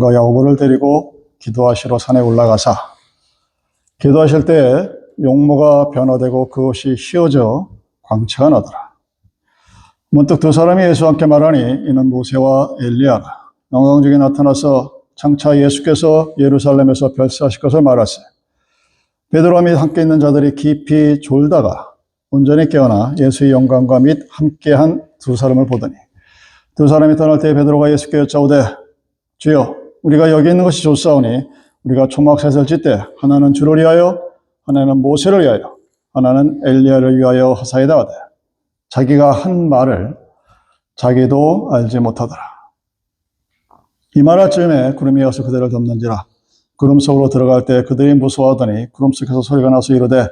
야고보를 데리고 기도하시러 산에 올라가사 기도하실 때 용모가 변화되고 그 옷이 휘어져 광채가 나더라. 문득 두 사람이 예수와 함께 말하니 이는 모세와 엘리야라. 영광 중에 나타나서 장차 예수께서 예루살렘에서 별세하실 것을 말하세. 베드로와 및 함께 있는 자들이 깊이 졸다가 온전히 깨어나 예수의 영광과 및 함께한 두 사람을 보더니 두 사람이 떠날 때 베드로가 예수께 여짜오되 주여 우리가 여기 있는 것이 좋사오니 우리가 초막 셋을 짓되 하나는 주를 위하여 하나는 모세를 위하여 하나는 엘리야를 위하여 하사이다 하되 자기가 한 말을 자기도 알지 못하더라. 이 말할 즈음에 구름이 와서 그들을 덮는지라. 구름 속으로 들어갈 때 그들이 무서워하더니 구름 속에서 소리가 나서 이르되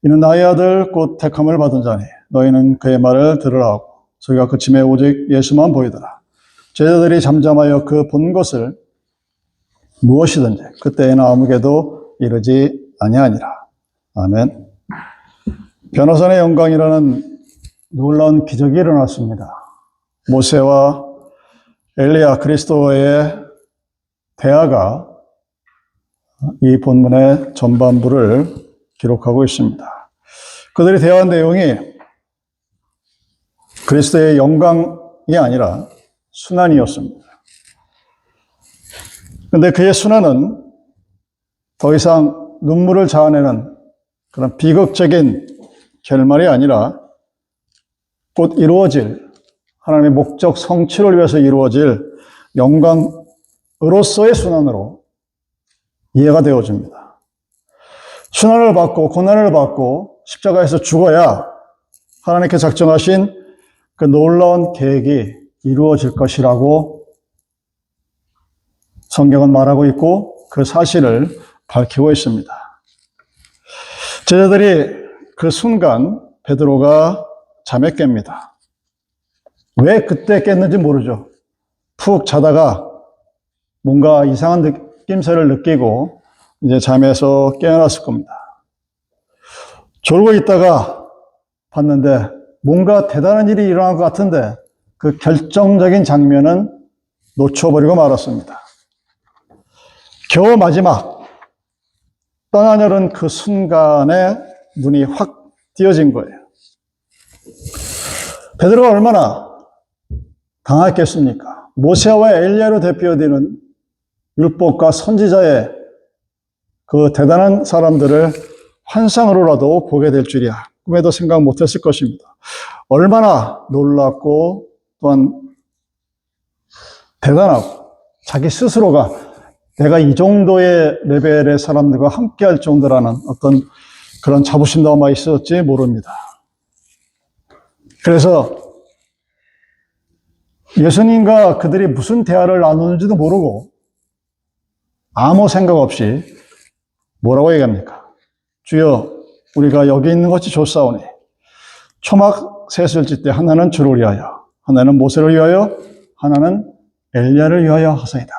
이는 나의 아들 곧 택함을 받은 자니 너희는 그의 말을 들으라 하고 소리가 그침에 오직 예수만 보이더라. 제자들이 잠잠하여 그 본 것을 무엇이든지 그때에는 아무개도 이르지 아니하니라. 아멘. 변호사의 영광이라는 놀라운 기적이 일어났습니다. 모세와 엘리야 그리스도의 대화가 이 본문의 전반부를 기록하고 있습니다. 그들이 대화한 내용이 그리스도의 영광이 아니라 순환이었습니다. 그런데 그의 순환은 더 이상 눈물을 자아내는 그런 비극적인 결말이 아니라 곧 이루어질 하나님의 목적 성취를 위해서 이루어질 영광으로서의 순환으로 이해가 되어집니다. 순환을 받고 고난을 받고 십자가에서 죽어야 하나님께 작정하신 그 놀라운 계획이 이루어질 것이라고 성경은 말하고 있고 그 사실을 밝히고 있습니다. 제자들이 그 순간 베드로가 잠에 깹니다. 왜 그때 깼는지 모르죠. 푹 자다가 뭔가 이상한 느낌새를 느끼고 이제 잠에서 깨어났을 겁니다. 졸고 있다가 봤는데 뭔가 대단한 일이 일어난 것 같은데 그 결정적인 장면은 놓쳐버리고 말았습니다. 겨우 마지막 떠나려는 그 순간에 눈이 확 띄어진 거예요. 베드로가 얼마나 당했겠습니까? 모세와 엘리야로 대표되는 율법과 선지자의 그 대단한 사람들을 환상으로라도 보게 될 줄이야. 꿈에도 생각 못했을 것입니다. 얼마나 놀랍고 또한 대단하고 자기 스스로가 내가 이 정도의 레벨의 사람들과 함께 할 정도라는 어떤 그런 자부심도 아마 있었지 모릅니다. 그래서 예수님과 그들이 무슨 대화를 나누는지도 모르고 아무 생각 없이 뭐라고 얘기합니까? 주여 우리가 여기 있는 것이 좋사오니 초막 셋을 짓되 하나는 주를 위하여 하나는 모세를 위하여 하나는 엘리야를 위하여 하사이다.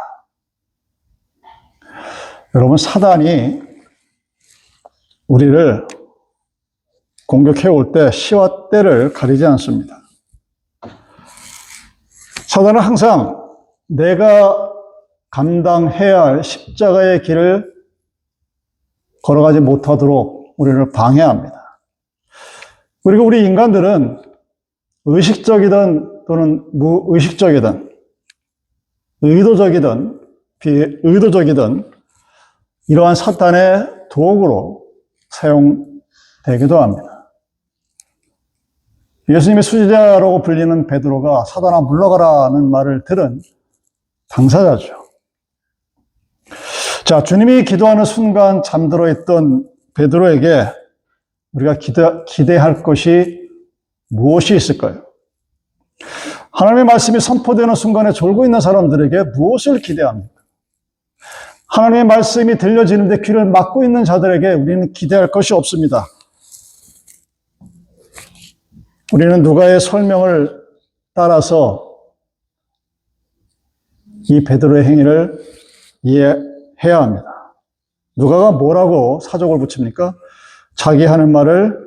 여러분 사단이 우리를 공격해 올 때 시와 때를 가리지 않습니다. 사단은 항상 내가 감당해야 할 십자가의 길을 걸어가지 못하도록 우리를 방해합니다. 그리고 우리 인간들은 의식적이든 또는 무의식적이든 의도적이든 비의도적이든 이러한 사탄의 도구로 사용되기도 합니다. 예수님의 수지자라고 불리는 베드로가 사단아 물러가라는 말을 들은 당사자죠. 자, 주님이 기도하는 순간 잠들어 있던 베드로에게 우리가 기대할 것이 무엇이 있을까요? 하나님의 말씀이 선포되는 순간에 졸고 있는 사람들에게 무엇을 기대합니까? 하나님의 말씀이 들려지는데 귀를 막고 있는 자들에게 우리는 기대할 것이 없습니다. 우리는 누가의 설명을 따라서 이 베드로의 행위를 이해해야 합니다. 누가가 뭐라고 사족을 붙입니까? 자기 하는 말을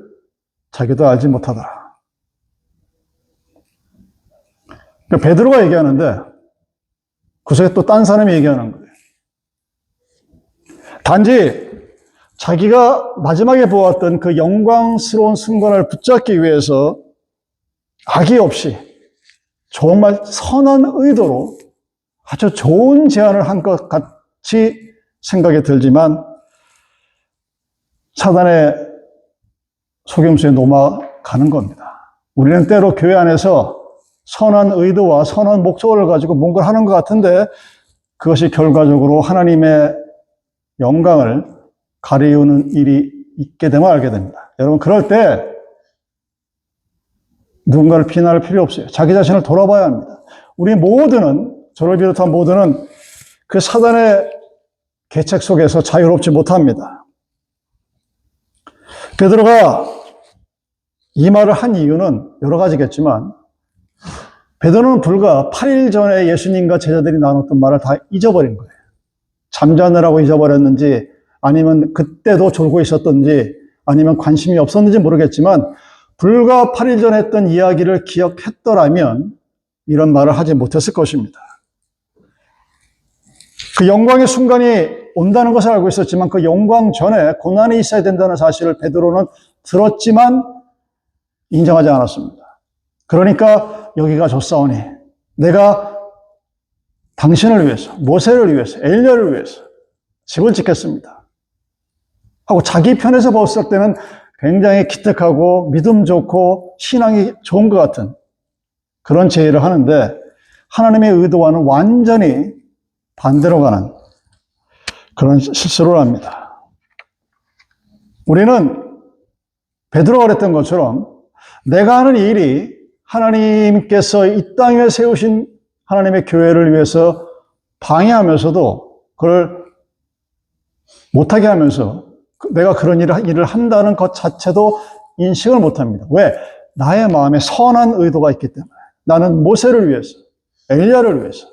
자기도 알지 못하더라. 베드로가 얘기하는데 그 속에 또 딴 사람이 얘기하는 거예요. 단지 자기가 마지막에 보았던 그 영광스러운 순간을 붙잡기 위해서 악의 없이 정말 선한 의도로 아주 좋은 제안을 한 것 같이 생각이 들지만 사단의 속임수에 넘어가는 겁니다. 우리는 때로 교회 안에서 선한 의도와 선한 목적을 가지고 뭔가를 하는 것 같은데 그것이 결과적으로 하나님의 영광을 가리우는 일이 있게 되면 알게 됩니다. 여러분, 그럴 때 누군가를 비난할 필요 없어요. 자기 자신을 돌아봐야 합니다. 우리 모두는, 저를 비롯한 모두는 그 사단의 계책 속에서 자유롭지 못합니다. 베드로가 이 말을 한 이유는 여러 가지겠지만 베드로는 불과 8일 전에 예수님과 제자들이 나눴던 말을 다 잊어버린 거예요. 잠자느라고 잊어버렸는지 아니면 그때도 졸고 있었던지 아니면 관심이 없었는지 모르겠지만 불과 8일 전에 했던 이야기를 기억했더라면 이런 말을 하지 못했을 것입니다. 그 영광의 순간이 온다는 것을 알고 있었지만 그 영광 전에 고난이 있어야 된다는 사실을 베드로는 들었지만 인정하지 않았습니다. 그러니까 여기가 좋사오니 내가 당신을 위해서, 모세를 위해서, 엘리야를 위해서 집을 짓겠습니다 하고 자기 편에서 봤을 때는 굉장히 기특하고 믿음 좋고 신앙이 좋은 것 같은 그런 제의를 하는데 하나님의 의도와는 완전히 반대로 가는 그런 실수를 합니다. 우리는 베드로가 그랬던 것처럼 내가 하는 일이 하나님께서 이 땅에 세우신 하나님의 교회를 위해서 방해하면서도 그걸 못하게 하면서 내가 그런 일을 한다는 것 자체도 인식을 못합니다. 왜? 나의 마음에 선한 의도가 있기 때문에. 나는 모세를 위해서, 엘리야를 위해서,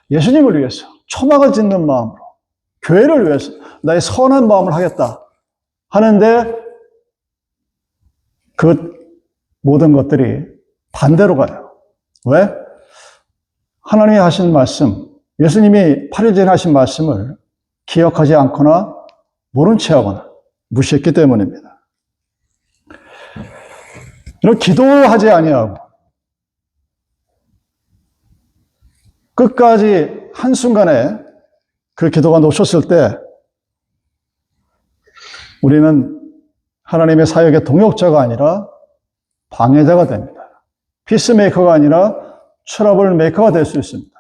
예수님을 위해서, 초막을 짓는 마음으로, 교회를 위해서 나의 선한 마음을 하겠다 하는데 그 모든 것들이 반대로 가요. 왜? 하나님이 하신 말씀, 예수님이 8일 전에 하신 말씀을 기억하지 않거나 모른 채 하거나 무시했기 때문입니다. 이런 기도하지 아니하고 끝까지 한순간에 그 기도가 놓쳤을 때 우리는 하나님의 사역의 동역자가 아니라 방해자가 됩니다. 피스메이커가 아니라 트러블 메이커가 될 수 있습니다.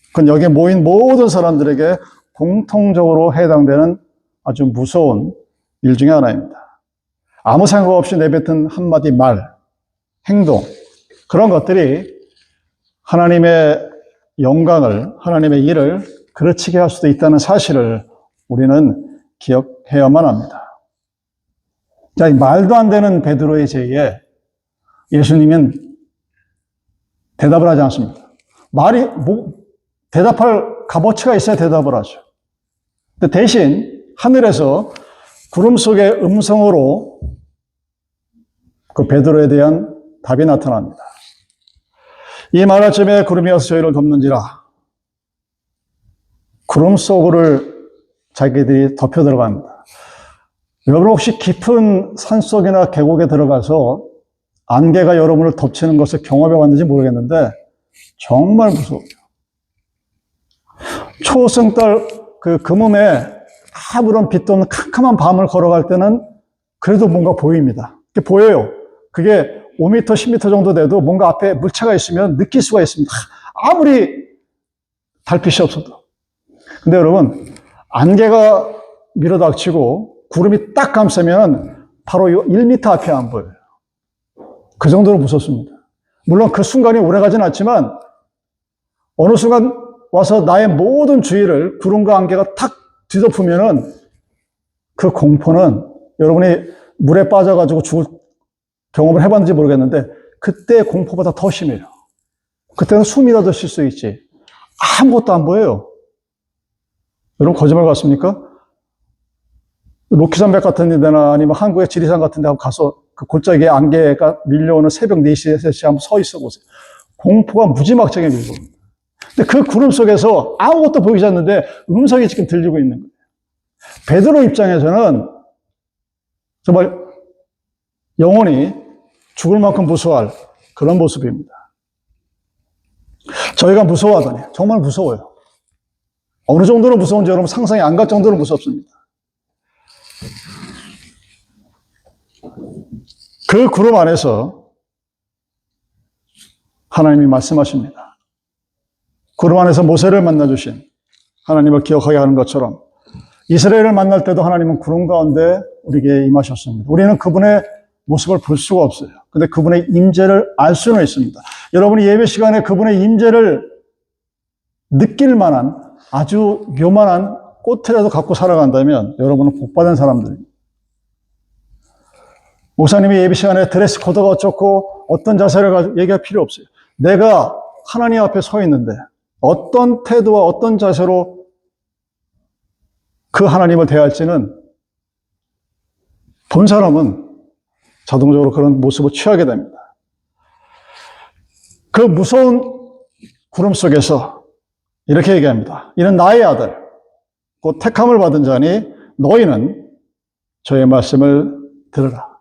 그건 여기 모인 모든 사람들에게 공통적으로 해당되는 아주 무서운 일 중에 하나입니다. 아무 생각 없이 내뱉은 한마디 말, 행동, 그런 것들이 하나님의 영광을, 하나님의 일을 그르치게 할 수도 있다는 사실을 우리는 기억해야만 합니다. 자, 이 말도 안 되는 베드로의 제의에 예수님은 대답을 하지 않습니다. 대답할 값어치가 있어야 대답을 하죠. 근데 대신 하늘에서 구름 속의 음성으로 그 베드로에 대한 답이 나타납니다. 이 말할 쯤에 구름이 와서 저희를 덮는지라. 구름 속을 자기들이 덮여 들어갑니다. 여러분 혹시 깊은 산속이나 계곡에 들어가서 안개가 여러분을 덮치는 것을 경험해 봤는지 모르겠는데 정말 무서워요. 초승달 그 금음에 아무런 빛도 없는 캄캄한 밤을 걸어갈 때는 그래도 뭔가 보입니다. 그게 보여요. 그게 5m, 10m 정도 돼도 뭔가 앞에 물체가 있으면 느낄 수가 있습니다. 아무리 달빛이 없어도. 근데 여러분, 안개가 밀어닥치고 구름이 딱 감싸면 바로 1m 앞이 안 보여요. 그 정도로 무섭습니다. 물론 그 순간이 오래가진 않지만 어느 순간 와서 나의 모든 주위를 구름과 안개가 탁 뒤덮으면은 그 공포는 여러분이 물에 빠져가지고 죽을 경험을 해봤는지 모르겠는데 그때 공포보다 더 심해요. 그때는 숨이라도 쉴 수 있지. 아무것도 안 보여요. 여러분 거짓말 같습니까? 로키산맥 같은 데나 아니면 한국의 지리산 같은 데 한번 가서 그 골짜기에 안개가 밀려오는 새벽 4시, 3시 한번 서 있어 보세요. 공포가 무지막지하게 밀려옵니다. 근데 그 구름 속에서 아무것도 보이지 않는데 음성이 지금 들리고 있는 거예요. 베드로 입장에서는 정말 영혼이 죽을 만큼 무서워할 그런 모습입니다. 저희가 무서워하다니 정말 무서워요. 어느 정도로 무서운지 여러분 상상이 안 갈 정도로 무섭습니다. 그 구름 안에서 하나님이 말씀하십니다. 구름 안에서 모세를 만나주신 하나님을 기억하게 하는 것처럼 이스라엘을 만날 때도 하나님은 구름 가운데 우리에게 임하셨습니다. 우리는 그분의 모습을 볼 수가 없어요. 근데 그분의 임재를 알 수는 있습니다. 여러분이 예배 시간에 그분의 임재를 느낄 만한 아주 요만한 꽃이라도 갖고 살아간다면 여러분은 복받은 사람들입니다. 목사님이 예배 시간에 드레스 코드가 어쩌고 어떤 자세를 얘기할 필요 없어요. 내가 하나님 앞에 서 있는데 어떤 태도와 어떤 자세로 그 하나님을 대할지는 본 사람은 자동적으로 그런 모습을 취하게 됩니다. 그 무서운 구름 속에서 이렇게 얘기합니다. 이는 나의 아들, 곧 택함을 받은 자니 너희는 저의 말씀을 들으라.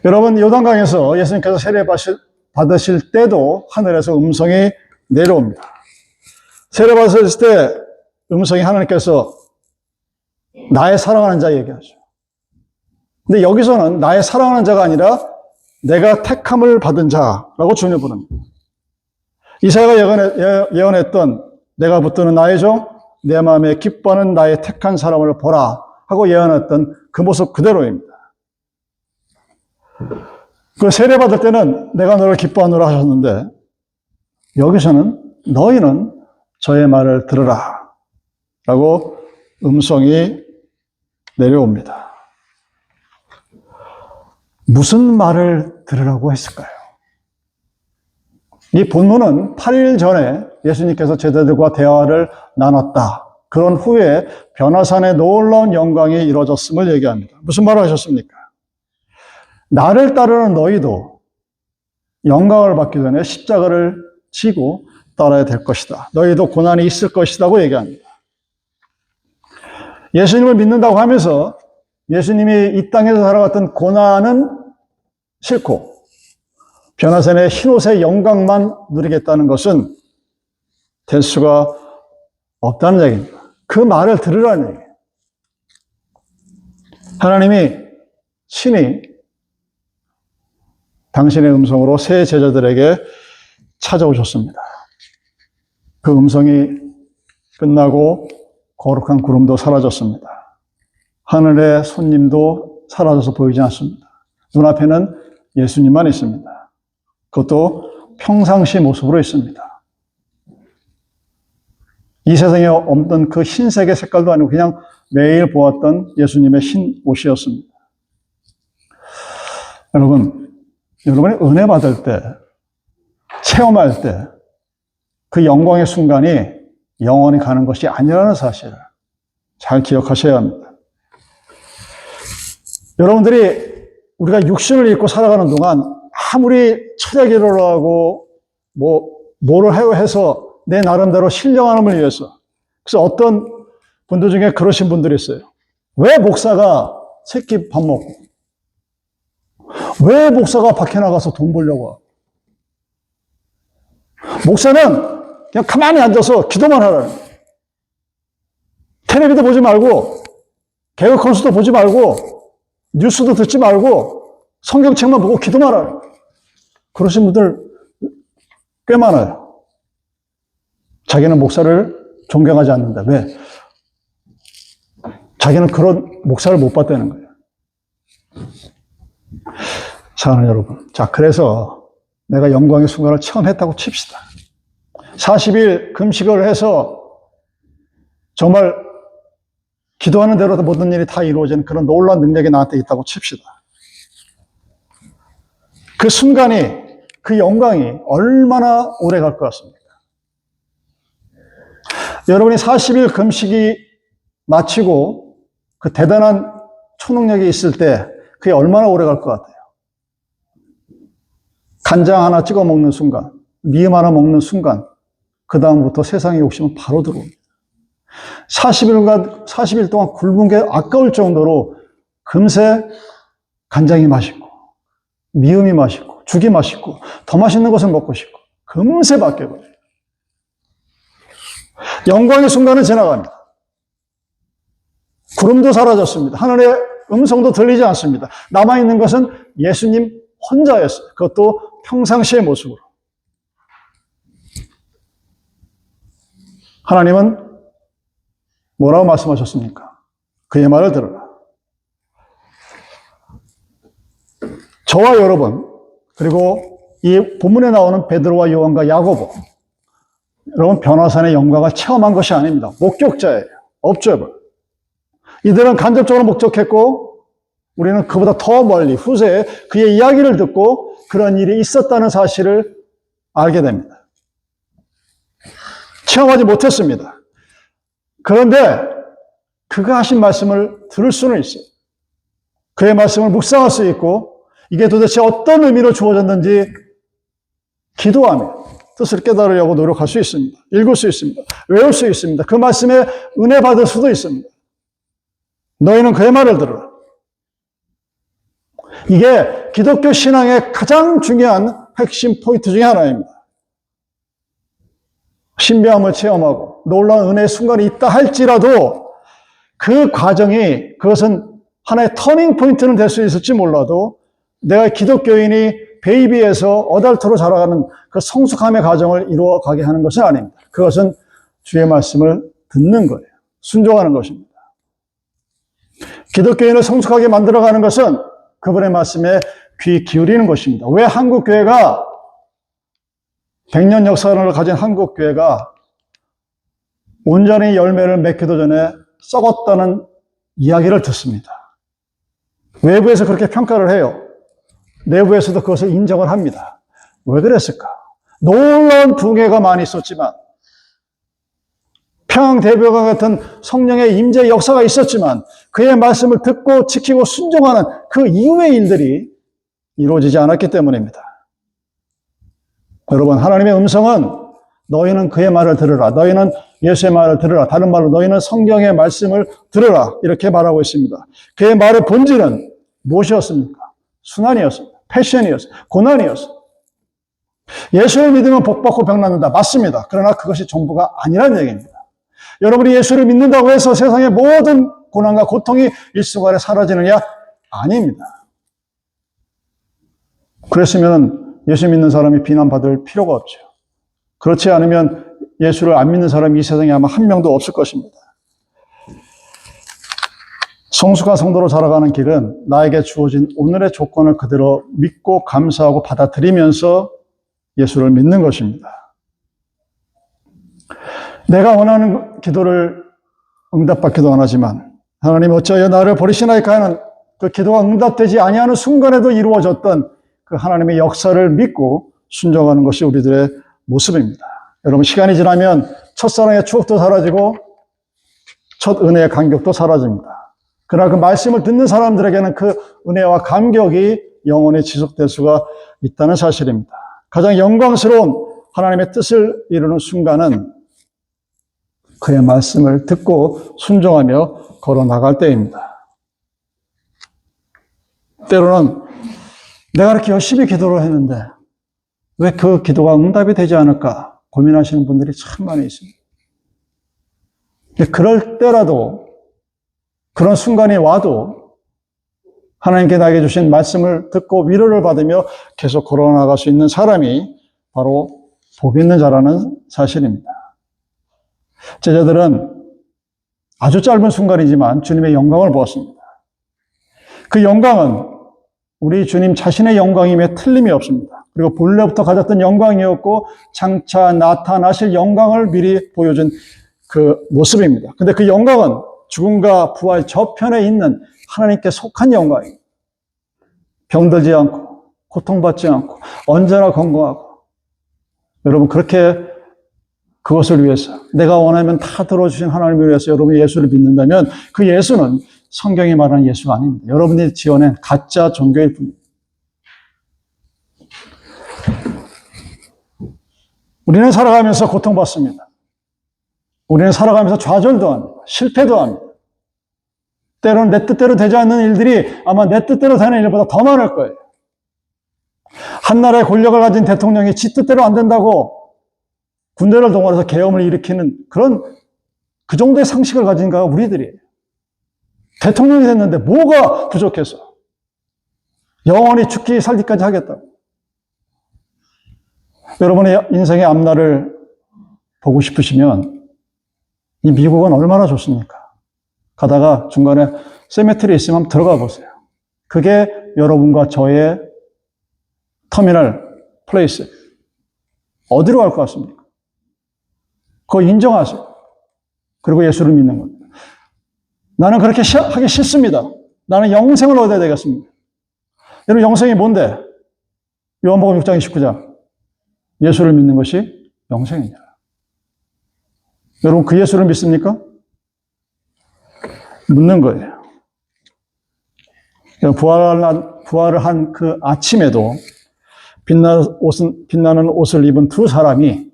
여러분, 요단강에서 예수님께서 세례 받으실 때도 하늘에서 음성이 내려옵니다. 세례 받으실 때 음성이 하나님께서 나의 사랑하는 자 얘기하죠. 근데 여기서는 나의 사랑하는 자가 아니라 내가 택함을 받은 자라고 주님을 부릅니다. 이사야가 예언했던 내가 붙드는 나의 종, 내 마음에 기뻐하는 나의 택한 사람을 보라 하고 예언했던 그 모습 그대로입니다. 그 세례 받을 때는 내가 너를 기뻐하노라 하셨는데 여기서는 너희는 저의 말을 들으라 라고 음성이 내려옵니다. 무슨 말을 들으라고 했을까요? 이 본문은 8일 전에 예수님께서 제자들과 대화를 나눴다. 그런 후에 변화산의 놀라운 영광이 이루어졌음을 얘기합니다. 무슨 말을 하셨습니까? 나를 따르는 너희도 영광을 받기 전에 십자가를 지고 따라야 될 것이다. 너희도 고난이 있을 것이라고 얘기합니다. 예수님을 믿는다고 하면서 예수님이 이 땅에서 살아갔던 고난은 싫고 변화산의 흰옷의 영광만 누리겠다는 것은 될 수가 없다는 얘기입니다. 그 말을 들으라는 얘기예요. 하나님이 친히 당신의 음성으로 새 제자들에게 찾아오셨습니다. 그 음성이 끝나고 거룩한 구름도 사라졌습니다. 하늘의 손님도 사라져서 보이지 않습니다. 눈앞에는 예수님만 있습니다. 그것도 평상시 모습으로 있습니다. 이 세상에 없던 그 흰색의 색깔도 아니고 그냥 매일 보았던 예수님의 흰 옷이었습니다. 여러분이 은혜 받을 때, 체험할 때, 그 영광의 순간이 영원히 가는 것이 아니라는 사실을 잘 기억하셔야 합니다. 여러분들이 우리가 육신을 입고 살아가는 동안 아무리 철야기를 하고 뭐를 해서 내 나름대로 신령함을 위해서 그래서 어떤 분들 중에 그러신 분들이 있어요. 왜 목사가 새끼 밥 먹고 왜 목사가 밖에 나가서 돈 벌려고 하고 목사는 그냥 가만히 앉아서 기도만 하라는 거예요. 텔레비도 보지 말고 개그 콘서트도 보지 말고 뉴스도 듣지 말고 성경책만 보고 기도만 하라는 거예요. 그러신 분들 꽤 많아요. 자기는 목사를 존경하지 않는다. 왜? 자기는 그런 목사를 못 봤다는 거예요. 사랑하는 여러분. 자, 그래서 내가 영광의 순간을 체험했다고 칩시다. 40일 금식을 해서 정말 기도하는 대로 모든 일이 다 이루어지는 그런 놀라운 능력이 나한테 있다고 칩시다. 그 순간이, 그 영광이 얼마나 오래 갈 것 같습니까? 여러분이 40일 금식이 마치고 그 대단한 초능력이 있을 때 그게 얼마나 오래 갈 것 같아요? 간장 하나 찍어 먹는 순간, 미음 하나 먹는 순간 그 다음부터 세상의 욕심은 바로 들어옵니다. 40일 동안 굶은 게 아까울 정도로 금세 간장이 맛있고 미음이 맛있고 죽이 맛있고 더 맛있는 것을 먹고 싶고 금세 바뀌어버려요. 영광의 순간은 지나갑니다. 구름도 사라졌습니다. 하늘의 음성도 들리지 않습니다. 남아있는 것은 예수님 혼자였어요. 그것도 평상시의 모습으로. 하나님은 뭐라고 말씀하셨습니까? 그의 말을 들어라. 저와 여러분, 그리고 이 본문에 나오는 베드로와 요한과 야고보, 여러분 변화산의 영광을 체험한 것이 아닙니다. 목격자예요. observer. 이들은 간접적으로 목격했고 우리는 그보다 더 멀리 후세에 그의 이야기를 듣고 그런 일이 있었다는 사실을 알게 됩니다. 체험하지 못했습니다. 그런데 그가 하신 말씀을 들을 수는 있어요. 그의 말씀을 묵상할 수 있고 이게 도대체 어떤 의미로 주어졌는지 기도하며 뜻을 깨달으려고 노력할 수 있습니다. 읽을 수 있습니다. 외울 수 있습니다. 그 말씀에 은혜 받을 수도 있습니다. 너희는 그의 말을 들으라. 이게 기독교 신앙의 가장 중요한 핵심 포인트 중에 하나입니다. 신비함을 체험하고 놀라운 은혜의 순간이 있다 할지라도 그 과정이 그것은 하나의 터닝 포인트는 될 수 있을지 몰라도 내가 기독교인이 베이비에서 어덜트로 자라가는 그 성숙함의 과정을 이루어가게 하는 것은 아닙니다. 그것은 주의 말씀을 듣는 거예요. 순종하는 것입니다. 기독교인을 성숙하게 만들어가는 것은 그분의 말씀에 귀 기울이는 것입니다. 왜 한국교회가 100년 역사를 가진 한국교회가 온전히 열매를 맺기도 전에 썩었다는 이야기를 듣습니다. 외부에서 그렇게 평가를 해요. 내부에서도 그것을 인정을 합니다. 왜 그랬을까? 놀라운 붕해가 많이 있었지만 평양대교과 같은 성령의 임재 역사가 있었지만 그의 말씀을 듣고 지키고 순종하는 그 이후의 일들이 이루어지지 않았기 때문입니다. 여러분, 하나님의 음성은 너희는 그의 말을 들으라. 너희는 예수의 말을 들으라. 다른 말로 너희는 성경의 말씀을 들으라. 이렇게 말하고 있습니다. 그의 말의 본질은 무엇이었습니까? 순환이었습니다. 패션이었어요. 고난이었어요. 예수를 믿으면 복받고 병낫는다. 맞습니다. 그러나 그것이 전부가 아니라는 얘기입니다. 여러분이 예수를 믿는다고 해서 세상의 모든 고난과 고통이 일순간에 사라지느냐? 아닙니다. 그랬으면 예수 믿는 사람이 비난받을 필요가 없죠. 그렇지 않으면 예수를 안 믿는 사람이 이 세상에 아마 한 명도 없을 것입니다. 성숙한 성도로 자라가는 길은 나에게 주어진 오늘의 조건을 그대로 믿고 감사하고 받아들이면서 예수를 믿는 것입니다. 내가 원하는 기도를 응답받기도 원하지만 하나님 어찌하여 나를 버리시나이까 하는 그 기도가 응답되지 아니하는 순간에도 이루어졌던 그 하나님의 역사를 믿고 순종하는 것이 우리들의 모습입니다. 여러분, 시간이 지나면 첫사랑의 추억도 사라지고 첫 은혜의 감격도 사라집니다. 그러나 그 말씀을 듣는 사람들에게는 그 은혜와 감격이 영원히 지속될 수가 있다는 사실입니다. 가장 영광스러운 하나님의 뜻을 이루는 순간은 그의 말씀을 듣고 순종하며 걸어나갈 때입니다. 때로는 내가 이렇게 열심히 기도를 했는데 왜 그 기도가 응답이 되지 않을까 고민하시는 분들이 참 많이 있습니다. 그럴 때라도 그런 순간이 와도 하나님께 나에게 주신 말씀을 듣고 위로를 받으며 계속 걸어나갈 수 있는 사람이 바로 복 있는 자라는 사실입니다. 제자들은 아주 짧은 순간이지만 주님의 영광을 보았습니다. 그 영광은 우리 주님 자신의 영광임에 틀림이 없습니다. 그리고 본래부터 가졌던 영광이었고 장차 나타나실 영광을 미리 보여준 그 모습입니다. 근데 그 영광은 죽음과 부활 저편에 있는 하나님께 속한 영광입니다. 병들지 않고 고통받지 않고 언제나 건강하고 여러분 그렇게 그것을 위해서 내가 원하면 다 들어주신 하나님을 위해서 여러분이 예수를 믿는다면 그 예수는 성경이 말하는 예수가 아닙니다. 여러분이 지어낸 가짜 종교일 뿐입니다. 우리는 살아가면서 고통받습니다. 우리는 살아가면서 좌절도 합니다. 실패도 합니다. 때로는 내 뜻대로 되지 않는 일들이 아마 내 뜻대로 되는 일보다 더 많을 거예요. 한 나라의 권력을 가진 대통령이 지 뜻대로 안 된다고 군대를 동원해서 계엄을 일으키는 그 정도의 상식을 가진 가 우리들이에요. 대통령이 됐는데 뭐가 부족해서 영원히 죽기 살기까지 하겠다고. 여러분의 인생의 앞날을 보고 싶으시면 이 미국은 얼마나 좋습니까? 가다가 중간에 세메트리 있으면 들어가 보세요. 그게 여러분과 저의 터미널 플레이스. 어디로 갈 것 같습니까? 그거 인정하세요. 그리고 예수를 믿는 겁니다. 나는 그렇게 하기 싫습니다. 나는 영생을 얻어야 되겠습니다. 여러분, 영생이 뭔데? 요한복음 6장 29장. 예수를 믿는 것이 영생이냐. 여러분, 그 예수를 믿습니까? 묻는 거예요. 부활을 한 그 아침에도 빛나는 옷을 입은 두 사람이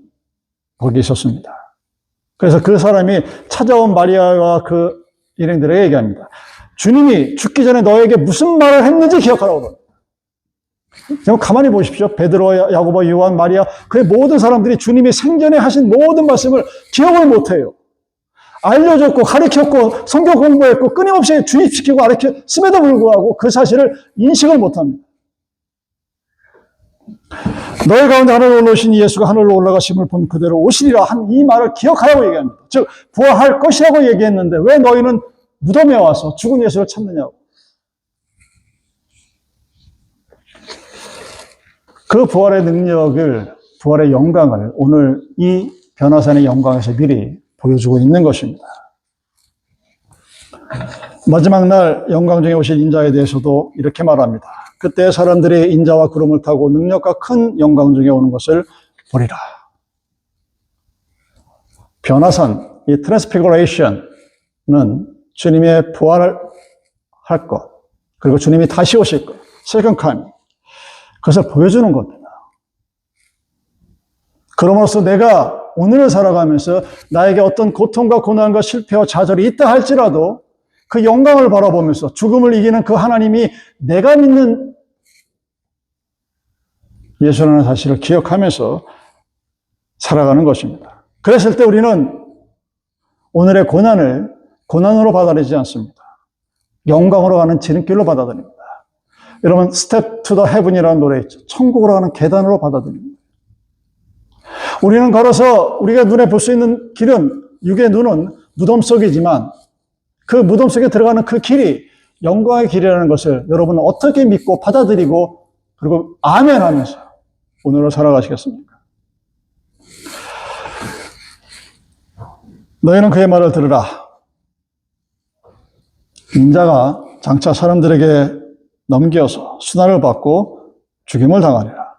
거기 있었습니다. 그래서 그 사람이 찾아온 마리아와 그 일행들에게 얘기합니다. 주님이 죽기 전에 너에게 무슨 말을 했는지 기억하라고. 가만히 보십시오. 베드로, 야고보, 요한, 마리아, 그의 모든 사람들이 주님이 생전에 하신 모든 말씀을 기억을 못해요. 알려줬고 가르쳤고 성경 공부했고 끊임없이 주입시키고 가르쳤음에도 불구하고 그 사실을 인식을 못합니다. 너희 가운데 하늘로 올라오신 예수가 하늘로 올라가심을 본 그대로 오시리라 한 이 말을 기억하라고 얘기합니다. 즉 부활할 것이라고 얘기했는데 왜 너희는 무덤에 와서 죽은 예수를 찾느냐고. 그 부활의 능력을, 부활의 영광을 오늘 이 변화산의 영광에서 미리 보여주고 있는 것입니다. 마지막 날 영광 중에 오실 인자에 대해서도 이렇게 말합니다. 그때 사람들이 인자와 구름을 타고 능력과 큰 영광 중에 오는 것을 보리라. 변화산, 이 트랜스피그레이션은 주님의 부활할 것, 그리고 주님이 다시 오실 것, 세컨 카밍, 그것을 보여주는 겁니다. 그럼으로써 내가 오늘을 살아가면서 나에게 어떤 고통과 고난과 실패와 좌절이 있다 할지라도 그 영광을 바라보면서 죽음을 이기는 그 하나님이 내가 믿는 예수라는 사실을 기억하면서 살아가는 것입니다. 그랬을 때 우리는 오늘의 고난을 고난으로 받아들이지 않습니다. 영광으로 가는 지름길로 받아들입니다. 여러분, Step to the Heaven이라는 노래 있죠. 천국으로 가는 계단으로 받아들입니다. 우리는 걸어서 우리가 눈에 볼 수 있는 길은, 육의 눈은 무덤 속이지만 그 무덤 속에 들어가는 그 길이 영광의 길이라는 것을 여러분은 어떻게 믿고 받아들이고 그리고 아멘 하면서 오늘을 살아가시겠습니까? 너희는 그의 말을 들으라. 인자가 장차 사람들에게 넘겨서 수난을 받고 죽임을 당하리라.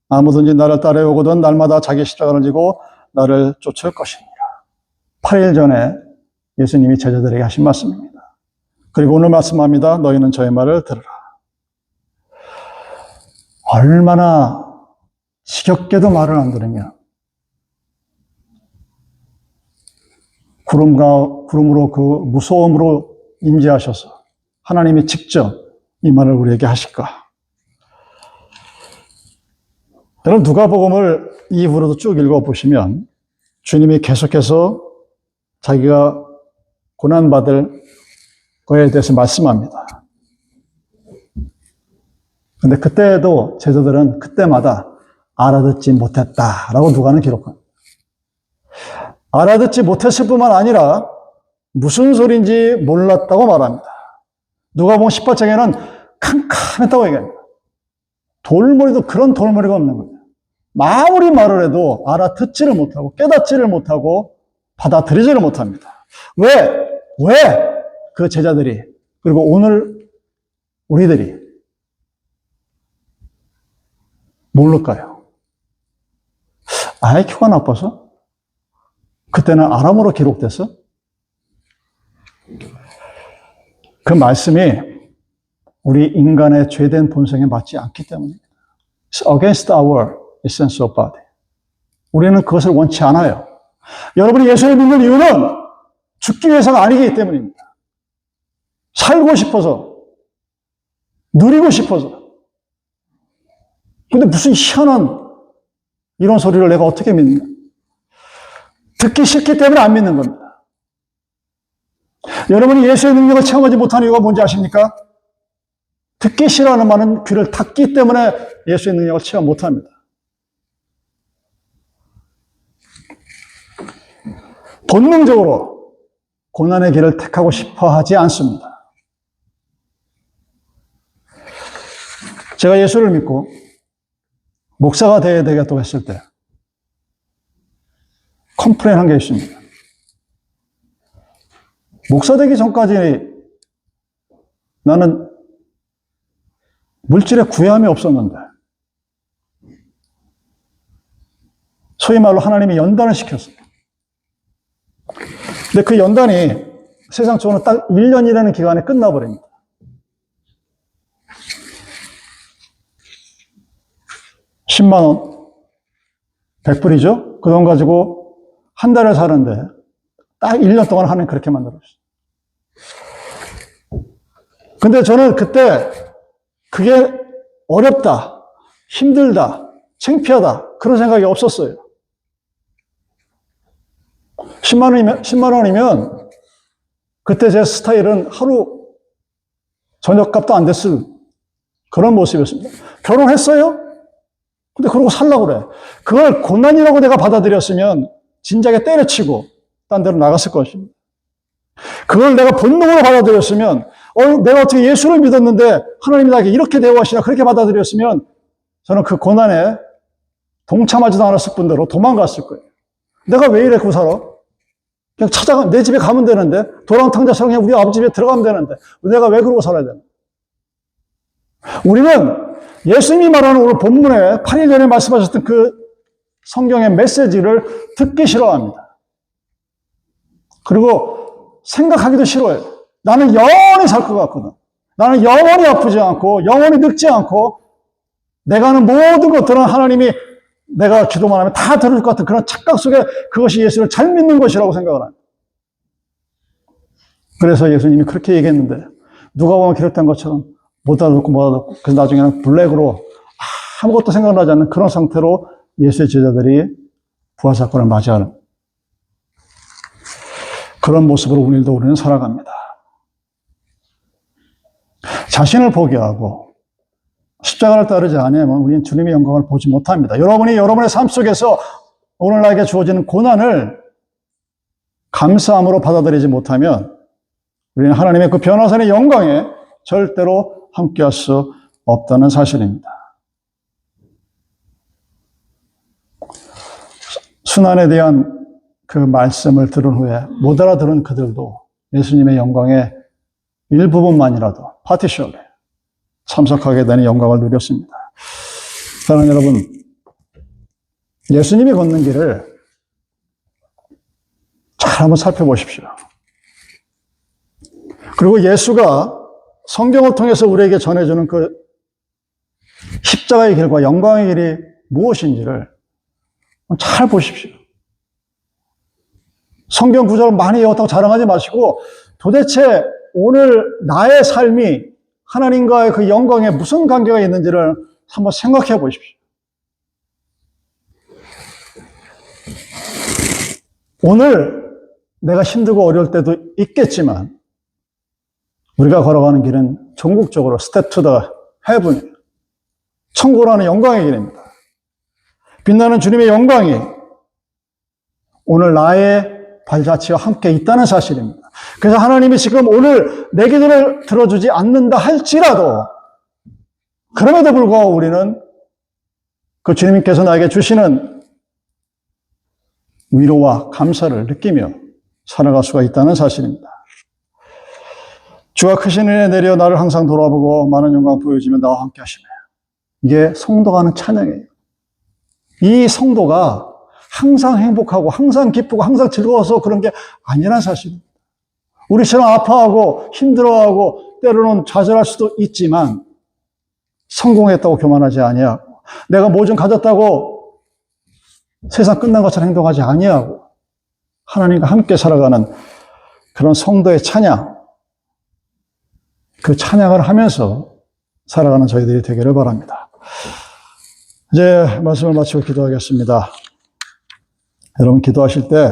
아무든지 나를 따라오거든 날마다 자기 십자가를 지고 나를 쫓을 것이니라. 8일 전에 예수님이 제자들에게 하신 말씀입니다. 그리고 오늘 말씀합니다. 너희는 저의 말을 들으라. 얼마나 지겹게도 말을 안 들으면 구름으로 그 무서움으로 임재하셔서 하나님이 직접 이 말을 우리에게 하실까? 여러분, 누가복음을 이후로도 쭉 읽어보시면 주님이 계속해서 자기가 고난받을 거에 대해서 말씀합니다. 근데 그때도 제자들은 그때마다 알아듣지 못했다라고 누가는 기록합니다. 알아듣지 못했을 뿐만 아니라 무슨 소리인지 몰랐다고 말합니다. 누가복음 18장에는 캄캄했다고 얘기합니다. 돌머리도 그런 돌머리가 없는 거예요. 아무리 말을 해도 알아듣지를 못하고 깨닫지를 못하고 받아들이지를 못합니다. 왜 그 제자들이 그리고 오늘 우리들이 모를까요? IQ가 나빠서? 그때는 아람어로 기록됐어? 그 말씀이 우리 인간의 죄된 본성에 맞지 않기 때문입니다. It's against our essence of body. 우리는 그것을 원치 않아요. 여러분이 예수를 믿는 이유는 죽기 위해서가 아니기 때문입니다. 살고 싶어서, 누리고 싶어서. 근데 무슨 희한한 이런 소리를 내가 어떻게 믿느냐? 듣기 싫기 때문에 안 믿는 겁니다. 여러분이 예수의 능력을 체험하지 못하는 이유가 뭔지 아십니까? 듣기 싫어하는 말은 귀를 닫기 때문에 예수의 능력을 체험 못합니다. 본능적으로 고난의 길을 택하고 싶어 하지 않습니다. 제가 예수를 믿고 목사가 되어야 되겠다고 했을 때 컴플레인한 게 있습니다. 목사 되기 전까지 나는 물질에 구애함이 없었는데 소위 말로 하나님이 연단을 시켰어요. 근데 그 연단이 세상적으로 딱 1년이라는 기간에 끝나버립니다. $100,000, 100불이죠? 그 돈 가지고 한 달을 사는데 딱 1년 동안 하나님 그렇게 만들었어요. 근데 저는 그때 그게 어렵다, 힘들다, 창피하다 그런 생각이 없었어요. 10만 원이면 그때 제 스타일은 하루 저녁값도 안 됐을 그런 모습이었습니다. 결혼했어요? 근데 그러고 살라고 그래. 그걸 고난이라고 내가 받아들였으면 진작에 때려치고 딴 데로 나갔을 것입니다. 그걸 내가 본능으로 받아들였으면 내가 어떻게 예수를 믿었는데 하나님이 나에게 이렇게 대우하시나 그렇게 받아들였으면 저는 그 고난에 동참하지도 않았을 뿐더러 도망갔을 거예요. 내가 왜 이래 그 살아? 그냥 내 집에 가면 되는데 도랑탕자처럼 그냥 우리 아버지 집에 들어가면 되는데 내가 왜 그러고 살아야 되나? 우리는 예수님이 말하는 오늘 본문에 8일 전에 말씀하셨던 그 성경의 메시지를 듣기 싫어합니다. 그리고 생각하기도 싫어해요. 나는 영원히 살 것 같거든. 나는 영원히 아프지 않고 영원히 늙지 않고 내가 하는 모든 것들은 하나님이 내가 기도만 하면 다 들을 것 같은 그런 착각 속에 그것이 예수를 잘 믿는 것이라고 생각을 합니다. 그래서 예수님이 그렇게 얘기했는데 누가 보면 기록된 것처럼 못 알아듣고 그래서 나중에는 블랙으로 아무것도 생각나지 않는 그런 상태로 예수의 제자들이 부활사건을 맞이하는 그런 모습으로 우리는 살아갑니다. 자신을 포기하고 십자가를 따르지 않으면 우리는 주님의 영광을 보지 못합니다. 여러분이 여러분의 삶 속에서 오늘 나에게 주어지는 고난을 감사함으로 받아들이지 못하면 우리는 하나님의 그 변화선의 영광에 절대로 함께할 수 없다는 사실입니다. 순환에 대한 그 말씀을 들은 후에 못 알아들은 그들도 예수님의 영광의 일부분만이라도 파티셜에 참석하게 되는 영광을 누렸습니다. 사랑하는 여러분, 예수님이 걷는 길을 잘 한번 살펴보십시오. 그리고 예수가 성경을 통해서 우리에게 전해주는 그 십자가의 길과 영광의 길이 무엇인지를 잘 보십시오. 성경 구절을 많이 외웠다고 자랑하지 마시고 도대체 오늘 나의 삶이 하나님과의 그 영광에 무슨 관계가 있는지를 한번 생각해 보십시오. 오늘 내가 힘들고 어려울 때도 있겠지만 우리가 걸어가는 길은 전국적으로 스텝 투 더 헤븐이에요. 천국으로 영광의 길입니다. 빛나는 주님의 영광이 오늘 나의 발자취와 함께 있다는 사실입니다. 그래서 하나님이 지금 오늘 내 기도를 들어주지 않는다 할지라도 그럼에도 불구하고 우리는 그 주님께서 나에게 주시는 위로와 감사를 느끼며 살아갈 수가 있다는 사실입니다. 주가 크신 은혜 내려 나를 항상 돌아보고 많은 영광 보여주며 나와 함께 하시네. 이게 성도가 하는 찬양이에요. 이 성도가 항상 행복하고 항상 기쁘고 항상 즐거워서 그런 게 아니란 사실입니다. 우리처럼 아파하고 힘들어하고 때로는 좌절할 수도 있지만 성공했다고 교만하지 아니하고 내가 뭐 좀 가졌다고 세상 끝난 것처럼 행동하지 아니하고 하나님과 함께 살아가는 그런 성도의 찬양, 그 찬양을 하면서 살아가는 저희들이 되기를 바랍니다. 이제 말씀을 마치고 기도하겠습니다. 여러분 기도하실 때